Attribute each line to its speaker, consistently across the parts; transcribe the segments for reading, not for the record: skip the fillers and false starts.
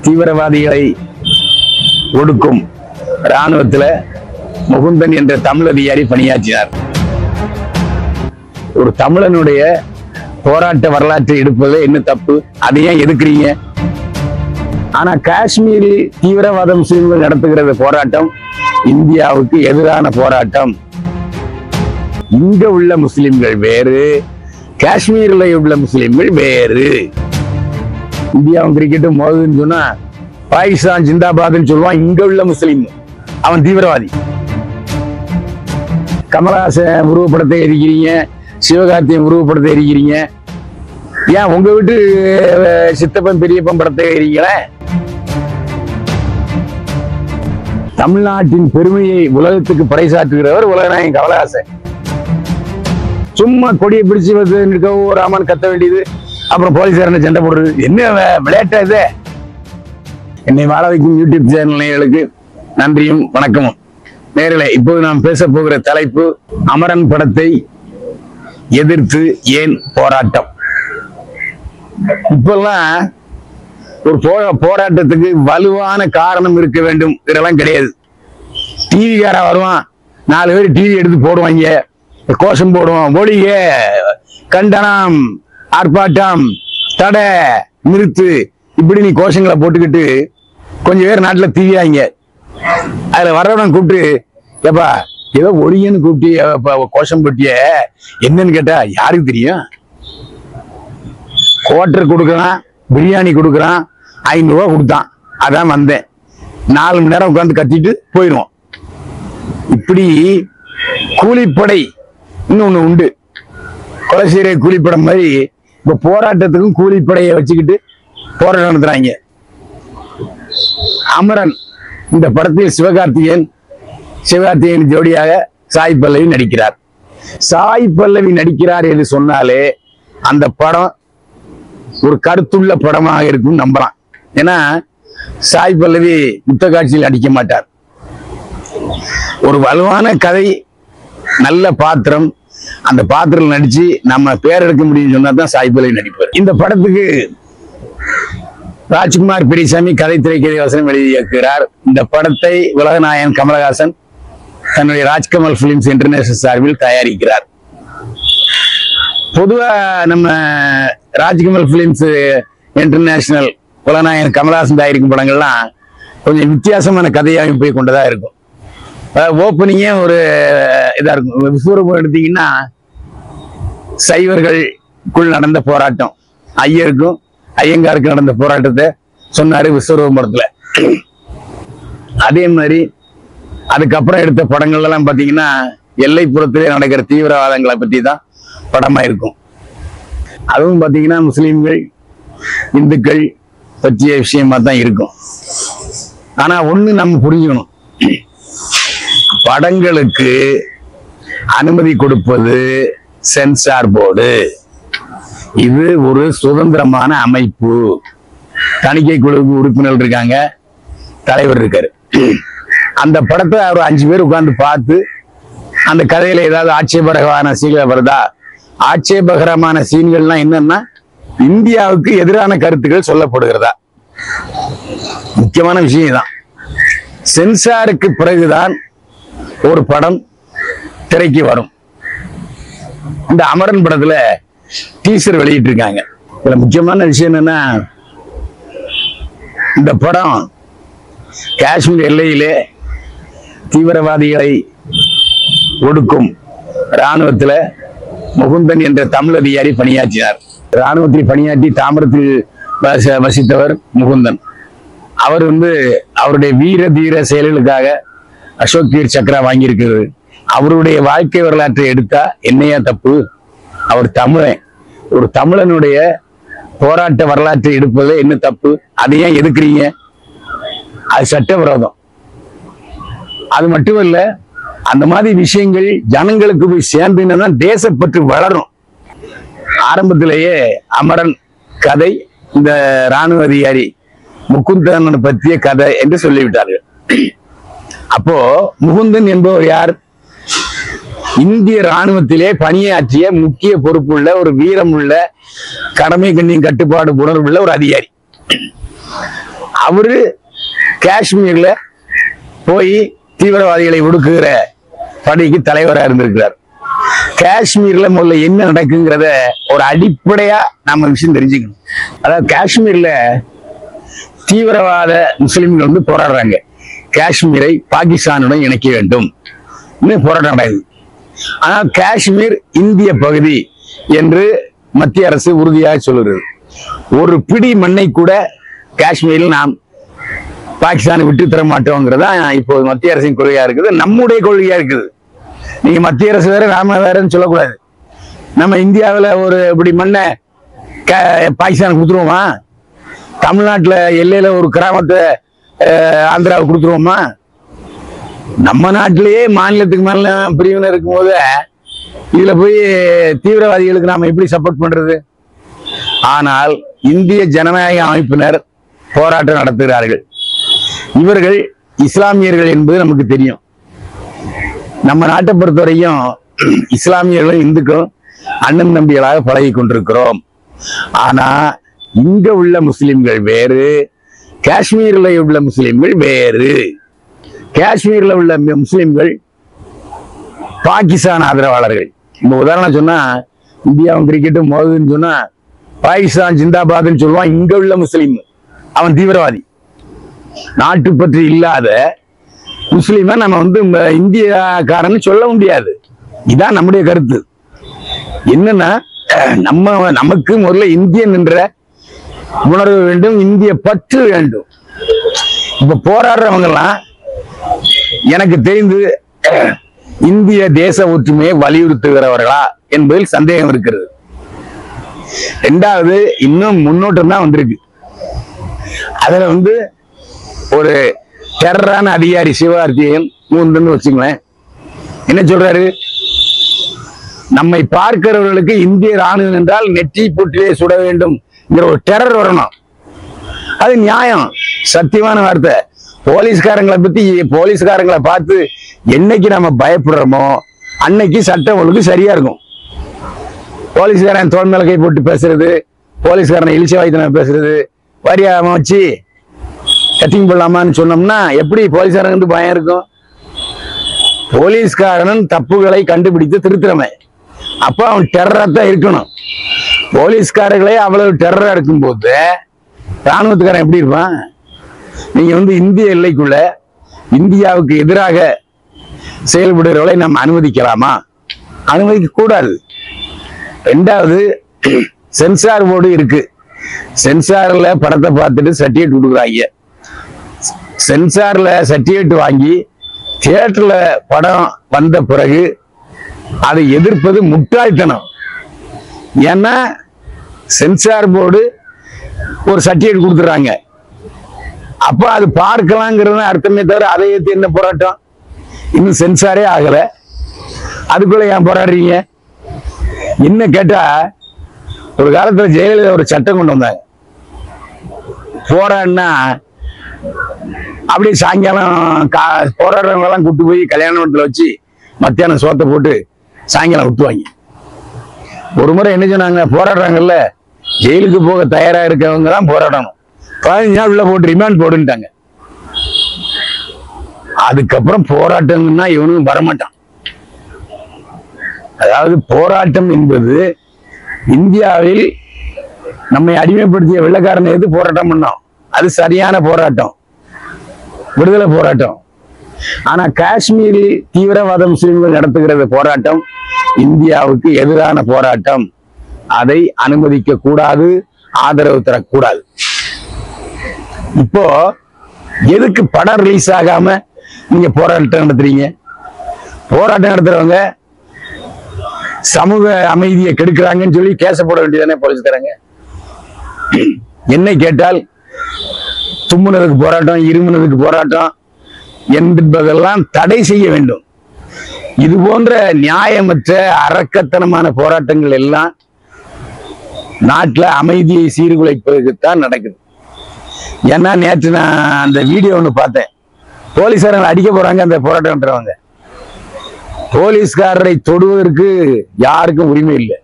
Speaker 1: தீவிரவாதிகளை ஒடுக்கும் இராணுவத்தில் முகுந்தன் என்ற தமிழ் அதிகாரி பணியாற்றினார். ஒரு தமிழனுடைய போராட்ட வரலாற்றை எடுப்பது என்ன தப்பு? அதை ஏன் எதுக்குறீங்க? ஆனா காஷ்மீரில் தீவிரவாத முஸ்லிம்கள் நடத்துகிற போராட்டம் இந்தியாவுக்கு எதிரான போராட்டம். இங்க உள்ள முஸ்லிம்கள் வேறு, காஷ்மீர்ல உள்ள முஸ்லிம்கள் வேறு. இந்தியாவும் கிரிக்கெட்டும் மோதுன்னு சொன்னா பாகிஸ்தான் ஜிந்தாபாத்னு சொல்லுவான். இங்க உள்ள முஸ்லிம் அவன் தீவிரவாதி. கமலஹாசன் உருவப்படத்தை எரிக்கிறீங்க, சிவகார்த்தியின் உருவப்படத்தை எரிக்கிறீங்க. ஏன் உங்க வீட்டு சித்தப்பன் பெரியப்பன் படத்தை எரிக்கிறீங்களே? தமிழ்நாட்டின் பெருமையை உலகத்துக்கு பறைசாற்றுகிறவர் உலகநாயகன் கமலஹாசன். சும்மா கொடியை பிடிச்சு வந்து ராமன் கத்த வேண்டியது, அப்புறம் போலீசாரனை சண்டை போடுறது, என்ன விளையாட்டா இது? என்னை வாழ வைக்கும் யூடியூப் சேனல் நேயர்களுக்கு நன்றியும் வணக்கமும். நேயர்களே, இப்போது நாம் பேச போகிற தலைப்பு அமரன் படத்தை எதிர்த்து ஏன் போராட்டம். இப்பெல்லாம் ஒரு போராட்டத்துக்கு வலுவான காரணம் இருக்க வேண்டும் இதெல்லாம் கிடையாது. டிவிக்கார வருவான், 4 பேர் டிவி எடுத்து போடுவாங்க, கோஷம் போடுவோம், ஒளிக, கண்டனம், ஆர்ப்பாட்டம், தடை, நிறுத்து, இப்படி நீ கோஷங்களை போட்டுக்கிட்டு கொஞ்சம் பேர் நாட்டுல தீவியாங்க. அதுல வர்றவன் கூப்பிட்டு, ஏப்பா ஏதோ ஒளியன்னு கூப்பிட்டு கோஷம் போட்டிய என்னன்னு கேட்டா யாருக்கு தெரியும்? குவார்டர் கொடுக்குறான், பிரியாணி கொடுக்குறான், 500 ரூபா கொடுத்தான், அதான் வந்தேன், 4 மணி நேரம் உட்காந்து கத்திட்டு போயிடுவோம். இப்படி கூலிப்படை இன்னொன்னு உண்டு, கொலை செய்யற கூலிப்படம் மாதிரி. இப்ப போராட்டத்துக்கும் கூலிப்படையை வச்சுக்கிட்டு போராட்டம் நடத்துறாங்க. அமரன் இந்த படத்தில் சிவகார்த்திகேயன் ஜோடியாக சாய் பல்லவி நடிக்கிறார். சாய் பல்லவி நடிக்கிறார் என்று சொன்னாலே அந்த படம் ஒரு கருத்துள்ள படமாக இருக்கும் நம்பலாம். ஏன்னா சாய் பல்லவி யுத்த காட்சியில் நடிக்க மாட்டார். ஒரு வலுவான கதை, நல்ல பாத்திரம், அந்த பாத்திரம் நடிச்சு நம்ம பேர் எடுக்க முடியும்னு சொன்னா தான் சாய் பல்லவி நடிப்பார். இந்த படத்துக்கு ராஜ்குமார் பெரியசாமி கதை, திரைக்கதை, வசனம் எழுதி இயக்குகிறார். இந்த படத்தை உலகநாயகன் கமலஹாசன் தன்னுடைய ராஜ்கமல் பிலிம்ஸ் இன்டர்நேஷனல் சார்பில் தயாரிக்கிறார். பொதுவா நம்ம ராஜ்கமல் பிலிம்ஸ் இன்டர்நேஷனல் உலகநாயகன் கமலஹாசன் தயாரிக்கும் படங்கள்லாம் கொஞ்சம் வித்தியாசமான கதை அமைப்பை கொண்டதா இருக்கும். ஓப்பனிங்கே ஒரு இதா இருக்கும். விஸ்வரூபம் எடுத்தீங்கன்னா சைவர்களுக்குள் நடந்த போராட்டம், ஐயருக்கும் ஐயங்காருக்கு நடந்த போராட்டத்தை சொன்னாரு விஸ்வரூபம் படத்துல. அதே மாதிரி அதுக்கப்புறம் எடுத்த படங்கள் எல்லாம் பாத்தீங்கன்னா எல்லைப்புறத்திலே நடக்கிற தீவிரவாதங்களை பற்றி தான் படமா இருக்கும். அதுவும் பாத்தீங்கன்னா முஸ்லிம்கள், இந்துக்கள் பற்றிய விஷயமா தான் இருக்கும். ஆனா ஒண்ணு நம்ம புரிஞ்சுக்கணும், படங்களுக்கு அனுமதி கொடுப்பது சென்சார் போர்டு. இது ஒரு சுதந்திரமான அமைப்பு. தணிக்கை குழுவுக்கு உறுப்பினர்கள் இருக்காங்க, தலைவர் இருக்காரு. அந்த படத்தை ஒரு 5 பேர் உட்கார்ந்து பார்த்து அந்த கதையில ஏதாவது ஆட்சேபகரமான சீன்கள் வருதா? ஆட்சேபகரமான சீன்கள்லாம் என்னன்னா இந்தியாவுக்கு எதிரான கருத்துக்கள் சொல்லப்படுகிறதா? முக்கியமான விஷயம் தான். சென்சாருக்கு பிறகுதான் ஒரு படம் திரைக்கு வரும். இந்த அமரன் படத்துல டீசர் வெளியிட்டு இருக்காங்க. இதுல முக்கியமான விஷயம் என்னன்னா, இந்த படம் காஷ்மீர் எல்லையிலே தீவிரவாதிகளை ஒடுக்கும் இராணுவத்துல முகுந்தன் என்ற தமிழ் அதிகாரி பணியாற்றினார். இராணுவத்தில் பணியாற்றி தாம்பரத்தில் வசித்தவர் முகுந்தன். அவர் அவருடைய வீர தீர செயல்களுக்காக அசோக் தீர் சக்ரா வாங்கியிருக்கிறது. அவருடைய வாழ்க்கை வரலாற்றை எடுத்தா என்னையா தப்பு? அவர் தமிழன். ஒரு தமிழனுடைய போராட்ட வரலாற்றை எடுப்பது என்ன தப்பு? அதை ஏன் எதுக்குறீங்க? அது சட்டவிரோதம். அது மட்டுமல்ல, அந்த மாதிரி விஷயங்கள் ஜனங்களுக்கு போய் சேர்ந்துன்னா தேசப்பற்று வளரும். ஆரம்பத்திலேயே அமரன் கதை இந்த இராணுவ அதிகாரி முகுந்தன் பற்றிய கதை என்று சொல்லிவிட்டார்கள். அப்போ முகுந்தன் என்பவர் யார்? இந்திய இராணுவத்திலே பணியாற்றிய முக்கிய பொறுப்புள்ள ஒரு வீரம் உள்ள கடமை கண்ணியம் கட்டுப்பாடு உணர்வுள்ள ஒரு அதிகாரி. அவரு காஷ்மீர்ல போய் தீவிரவாதிகளை ஒடுக்குகிற படைக்கு தலைவராக இருந்திருக்கிறார். காஷ்மீர்ல முதல்ல என்ன நடக்குங்கிறத ஒரு அடிப்படையா நாம விஷயம் தெரிஞ்சுக்கணும். அதாவது காஷ்மீர்ல தீவிரவாத முஸ்லிம்கள் வந்து போராடுறாங்க. காஷ்மீரை பாகிஸ்தானுடன் இணைக்க வேண்டும் போராட்டம் நடக்குது. ஆனால் காஷ்மீர் இந்திய பகுதி என்று மத்திய அரசு உறுதியாக சொல்லுகிறது. ஒரு பிடி மண்ணை கூட காஷ்மீரில் நாம் பாகிஸ்தானை விட்டு தர மாட்டோங்கிறதா இப்போது மத்திய அரசின் கொள்கையா இருக்குது, நம்முடைய கொள்கையா இருக்குது. நீங்க மத்திய அரசு வேற நாம வேறன்னு சொல்லக்கூடாது. நம்ம இந்தியாவில் ஒரு இப்படி மண்ணை பாகிஸ்தானுக்கு கொடுத்துருவோமா? தமிழ்நாட்டில் எல்லையில ஒரு கிராமத்தை ஆந்திராவுக்கு கொடுத்துருவோமா? நம்ம நாட்டிலேயே மாநிலத்துக்கு மேல பிரிவினர் இருக்கும் போது இதுல போய் தீவிரவாதிகளுக்கு நாம எப்படி சப்போர்ட் பண்றது? ஆனால் இந்திய ஜனநாயக அமைப்பினர் போராட்டம் நடத்துகிறார்கள். இவர்கள் இஸ்லாமியர்கள் என்பது நமக்கு தெரியும். நம்ம நாட்டை பொறுத்தவரையும் இஸ்லாமியர்களும் இந்துக்களும் அண்ணன் தம்பிகளாக பழகி கொண்டிருக்கிறோம். ஆனா இங்க உள்ள முஸ்லிம்கள் வேறு, காஷ்மீர்ல உள்ள முஸ்லிம்கள் வேறு. காஷ்மீர்ல உள்ள முஸ்லிம்கள் பாகிஸ்தான் ஆதரவாளர்கள். இந்த உதாரணம் சொன்னா இந்தியாவும் கிரிக்கெட்டும் மோதுன்னு சொன்னா பாகிஸ்தான் ஜிந்தாபாத்ன்னு சொல்லுவான். இங்க உள்ள முஸ்லீம் அவன் தீவிரவாதி. நாட்டு பற்றி இல்லாத முஸ்லீமை நம்ம வந்து இந்தியக்காரன்னு சொல்ல முடியாது. இதான் நம்முடைய கருத்து. என்னன்னா நமக்கு முதல்ல இந்தியன் என்ற உணர்வு வேண்டும், இந்திய பற்று வேண்டும். இப்ப போராடுறவங்க எல்லாம் எனக்கு தெரிந்து இந்திய தேச ஒற்றுமையை வலியுறுத்துகிறவர்களா என்பதில் சந்தேகம் இருக்கிறது. ரெண்டாவது, இன்னும் முன்னோட்டம் தான் வந்திருக்கு. அதுல வந்து ஒரு டெரரான அதிகாரி சிவகார்த்திகேயன் மூந்துன்னு வச்சுங்களேன், என்ன சொல்றாரு? நம்மை பார்க்கிறவர்களுக்கு இந்திய ராணுவம் என்றால் நெற்றி போட்டிலே சுட வேண்டும் ஒரு டெரர் வரணும். அது நியாயம், சத்தியமான வார்த்தை. போலீஸ்காரங்களை பார்த்து என்னைக்கு நம்ம பயப்படுறோமோ அன்னைக்கு சட்டம் ஒழுங்கு சரியா இருக்கும். போலீஸ்காரன் தோல் மேல கை போட்டு பேசுறது, போலீஸ்காரனை இழிச்ச வாய்த்தன பேசுறது, வரியாம வச்சு கட்டிங் போடலாமான்னு சொன்னோம்னா எப்படி போலீஸ்காரன் வந்து பயம் இருக்கும்? போலீஸ்காரன் தப்புகளை கண்டுபிடித்து திருத்திறமை, அப்ப அவன் டெரரா தான் இருக்கணும். போலீஸ்காரர்களே அவ்வளவு டெரரா இருக்கும் போது ராணுவத்துக்காரன் எப்படி இருப்பான்? நீங்க வந்து இந்திய எல்லைக்குள்ள இந்தியாவுக்கு எதிராக செயல்படுகிறவர்களை நம்ம அனுமதிக்கலாமா? அனுமதிக்க கூடாது. ரெண்டாவது, சென்சார் போர்டு இருக்கு. சென்சார்ல படத்தை பார்த்துட்டு சர்டிபிகேட் கொடுக்குறாங்க. சென்சார்ல சர்டிபிகேட் வாங்கி தியேட்டர்ல படம் வந்த பிறகு அதை எதிர்ப்பது முட்டாள்தனம். ஏன்னா சென்சார் போர்டு ஒரு சர்டிபிகேட் கொடுத்துறாங்க, அப்ப அது பார்க்கலாங்கிறது அர்த்தமே தவிர அதை ஏற்றி என்ன போராட்டம்? இன்னும் சென்சாரே ஆகல, அதுக்குள்ள ஏன் போராடுறீங்க? என்ன கேட்டா, ஒரு காலத்துல ஜெயலலிதா ஒரு சட்டம் கொண்டு வந்தாங்க. போராடினா அப்படியே சாயங்காலம் போராடுறவங்க எல்லாம் கூட்டு போய் கல்யாண மண்டபத்துல வச்சு மத்தியானம் சோத்தை போட்டு சாயங்காலம் விட்டுவாங்க. ஒரு முறை என்ன சொன்னாங்க, போராடுறாங்கல்ல ஜெயிலுக்கு போக தயாரா இருக்கவங்க தான் போராடணும், 15 நாள் உள்ள போட்டு ரிமாண்ட் போடுன்ட்டாங்க. அதுக்கப்புறம் போராட்டம்னா இவனும் வரமாட்டான். அதாவது போராட்டம் என்பது இந்தியாவில் நம்மை அடிமைப்படுத்திய வெள்ளைக்காரனை எதிர்த்து போராட்டம் பண்ணோம், அது சரியான போராட்டம், விடுதலை போராட்டம். ஆனா காஷ்மீரில் தீவிரவாத முஸ்லிம்கள் நடத்துகிறது போராட்டம் இந்தியாவுக்கு எதிரான போராட்டம். அதை அனுமதிக்க கூடாது, ஆதரவு தரக்கூடாது. இப்போ எதுக்கு படம் ரிலீஸ் ஆகாம நீங்க போராட்டம் நடத்துறீங்க? போராட்டம் நடத்துறவங்க சமூக அமைதியை கெடுக்கிறாங்கன்னு சொல்லி கேச போட வேண்டியதானே போலீஸ்காரங்க. என்னை கேட்டால் தும்முனதுக்கு போராட்டம், இருமுனதுக்கு போராட்டம் என்பதெல்லாம் தடை செய்ய வேண்டும். இது போன்ற நியாயமற்ற அரக்கத்தனமான போராட்டங்கள் எல்லாம் நாட்டில் அமைதியை சீர்குலைப்பதற்குத்தான் நடக்குது. ஏன்னா நேற்று நான் அந்த வீடியோ ஒன்று பார்த்தேன். போலீஸ்காரங்களை அடிக்க போறாங்க அந்த போராட்டம் பண்றவங்க. போலீஸ்காரரை தொடுவதற்கு யாருக்கும் உரிமை இல்லை.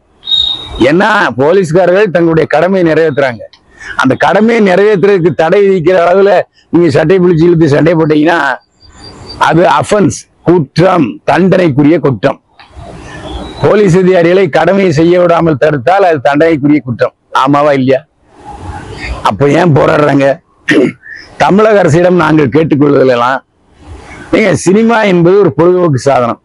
Speaker 1: ஏன்னா போலீஸ்காரர்கள் தங்களுடைய கடமையை நிறைவேற்றுறாங்க. அந்த கடமையை நிறைவேற்றுறதுக்கு தடை விதிக்கிற அளவுல நீங்க சட்டை பிடிச்சி இழுத்து சண்டை போட்டீங்கன்னா அது அஃபென்ஸ், குற்றம், தண்டனைக்குரிய குற்றம். போலீஸ் அதிகாரிகளை கடமையை செய்ய விடாமல் தடுத்தால் அது தண்டனைக்குரிய குற்றம். ஆமாவா இல்லையா? அப்ப ஏன் போராடுறாங்க? தமிழக அரசிடம் நாங்கள் கேட்டுக்கொள்வதெல்லாம், நீங்க சினிமா என்பது ஒரு பொழுதுபோக்கு சாதனம்.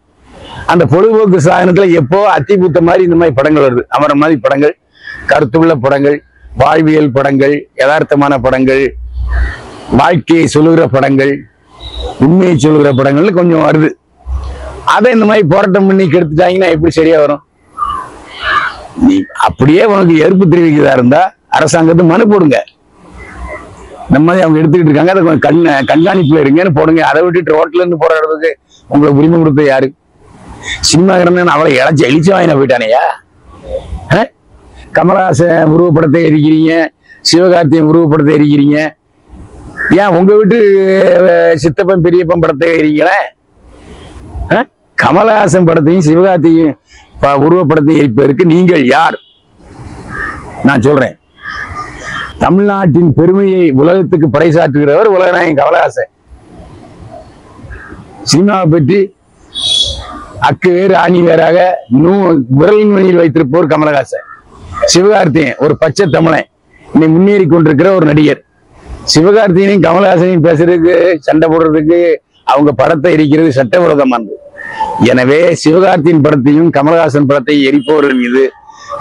Speaker 1: அந்த பொழுதுபோக்கு சாதனத்துல எப்போ அத்திபூத்த மாதிரி இந்த மாதிரி படங்கள் வருது, அமர மாதிரி படங்கள், கருத்துள்ள படங்கள், வாழ்வியல் படங்கள், யதார்த்தமான படங்கள், வாழ்க்கையை சொல்லுகிற படங்கள், உண்மையை சொல்லுகிற படங்கள்னு கொஞ்சம் வருது. அதை இந்த மாதிரி போராட்டம் பண்ணி கெடுத்துட்டாங்கன்னா எப்படி சரியா வரும்? நீ அப்படியே உனக்கு எதிர்ப்பு தெரிவிக்கிறதா இருந்தா அரசாங்கத்தை மனு போடுங்க. இந்த மாதிரி அவங்க எடுத்துக்கிட்டு இருக்காங்க, அதை கொஞ்சம் கண்காணிப்புல இருங்கன்னு போடுங்க. அதை விட்டுட்டு ரோட்ல இருந்து போராடுறதுக்கு உங்களுக்கு உரிமை கொடுத்தது யாரு? சினிமாக்காரன் அவளை எழுச்சி வாங்கின போயிட்டானையா? கமலஹாசன் உருவப்படத்தை எரிக்கிறீங்க, சிவகார்த்திகேயன் உருவப்படத்தை எரிக்கிறீங்க. ஏன் உங்க வீட்டு சித்தப்பன் பெரியப்பன் படத்தை எரிக்கிறீங்களே? கமலஹாசன் படத்தையும் சிவகார்த்திகேயன் உருவப்படத்தை எரிப்பதற்கு நீங்கள் யார்? நான் சொல்றேன், தமிழ்நாட்டின் பெருமையை உலகத்துக்கு பறைசாற்றுகிறவர் உலகநாயகன் கமலஹாசன். சினிமாவை பற்றி அக்கு வேறு ஆணி வேறாக விரலின் மணியில் வைத்திருப்பவர் கமலஹாசன். சிவகார்த்திகேயன் ஒரு பச்சை தமிழன், இன்னைக்கு முன்னேறி கொண்டிருக்கிற ஒரு நடிகர். சிவகார்த்திகேயனையும் கமலஹாசனையும் பேசுறதுக்கு, சண்டை போடுறதுக்கு, அவங்க படத்தை எரிக்கிறது சட்டவிரோதமானது. எனவே சிவகார்த்தியின் படத்தையும் கமலஹாசன் படத்தையும் எரிப்பவர்கள் மீது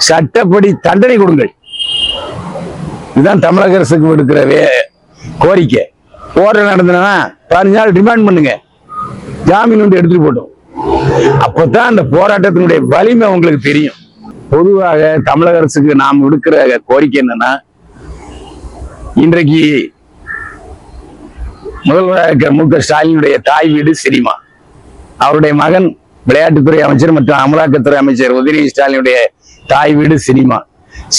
Speaker 1: சட்டப்படி தண்டனை கொடுங்கள். இதுதான் தமிழக அரசுக்கு எடுக்கிற கோரிக்கை. போராட்டம் நடந்தனா 15 நாள் ரிமாண்ட் பண்ணுங்க, ஜாமீன் வந்து எடுத்துட்டு போட்டோம். அப்பதான் அந்த போராட்டத்தினுடைய வலிமை உங்களுக்கு தெரியும். பொதுவாக தமிழக அரசுக்கு நாம் விடுக்கிற கோரிக்கை என்னன்னா, இன்றைக்கு முதல்வராக மு க ஸ்டாலினுடைய தாய் வீடு சினிமா. அவருடைய மகன் விளையாட்டுத்துறை அமைச்சர் மற்றும் அமலாக்கத்துறை அமைச்சர் உதயநிதி ஸ்டாலினுடைய தாய் வீடு சினிமா.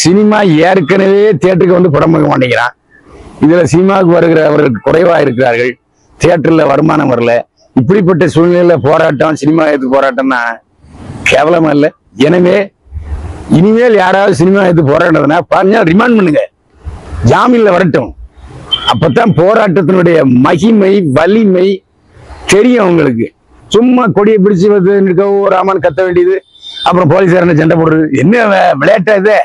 Speaker 1: சினிமா ஏற்கனவே தியேட்டருக்கு வந்து படம் பார்க்க மாட்டேங்கிறான். இதுல சினிமாவுக்கு வருகிறவர்களுக்கு குறைவா இருக்கிறார்கள், தியேட்டர்ல வருமானம் வரல. இப்படிப்பட்ட சூழ்நிலையில போராட்டம், சினிமா எடுத்து போராட்டம்னா கேவலமா இல்லை? எனவே இனிமேல் யாராவது சினிமா எடுத்து போராட்டம்னா 15 நாள் ரிமாண்ட் பண்ணுங்க, ஜாமீன்ல வரட்டும். அப்பதான் போராட்டத்தினுடைய மகிமை, வலிமை தெரியும் உங்களுக்கு. சும்மா கொடியை பிடிச்சு நிற்க ராமன் கத்த வேண்டியது, அப்புறம் போலீஸார் சண்டை போடுறது, என்ன விளையாட்டா இது?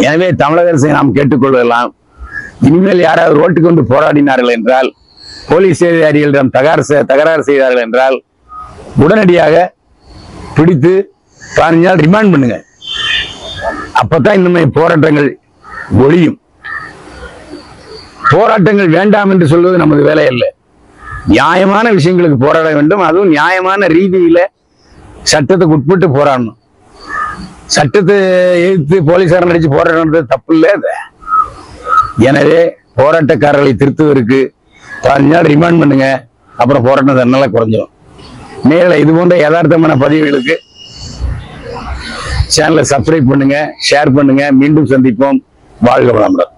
Speaker 1: எனவே தமிழக அரசை நாம் கேட்டுக்கொள்ளலாம், இனிமேல் யாராவது ரோட்டுக்கு வந்து போராடினார்கள் என்றால், போலீஸ் அதிகாரிகளிடம் தகராறு செய்தார்கள் என்றால் உடனடியாக பிடித்து 15 நாள் ரிமாண்ட் பண்ணுங்க. அப்பதான் இந்த மாதிரி போராட்டங்கள் ஒழியும். போராட்டங்கள் வேண்டாம் என்று சொல்வது நமது வேலை அல்ல. நியாயமான விஷயங்களுக்கு போராட வேண்டும், அதுவும் நியாயமான ரீதியில சட்டத்துக்கு உட்பட்டு போராடணும். சட்டத்தை எதிர்த்து போலீசார் நடிச்சு போராடுறது தப்பு இல்லை. எனவே போராட்டக்காரர்களை திருத்துவதற்கு 15 நாள் ரிமாண்ட் பண்ணுங்க, அப்புறம் போராட்டம் தன்னால குறைஞ்சிடும். மேல இது போன்ற யதார்த்தமான பதிவுகளுக்கு சேனலை சப்ஸ்கிரைப் பண்ணுங்க, ஷேர் பண்ணுங்க. மீண்டும் சந்திப்போம். வாழ்க வளமுடன்.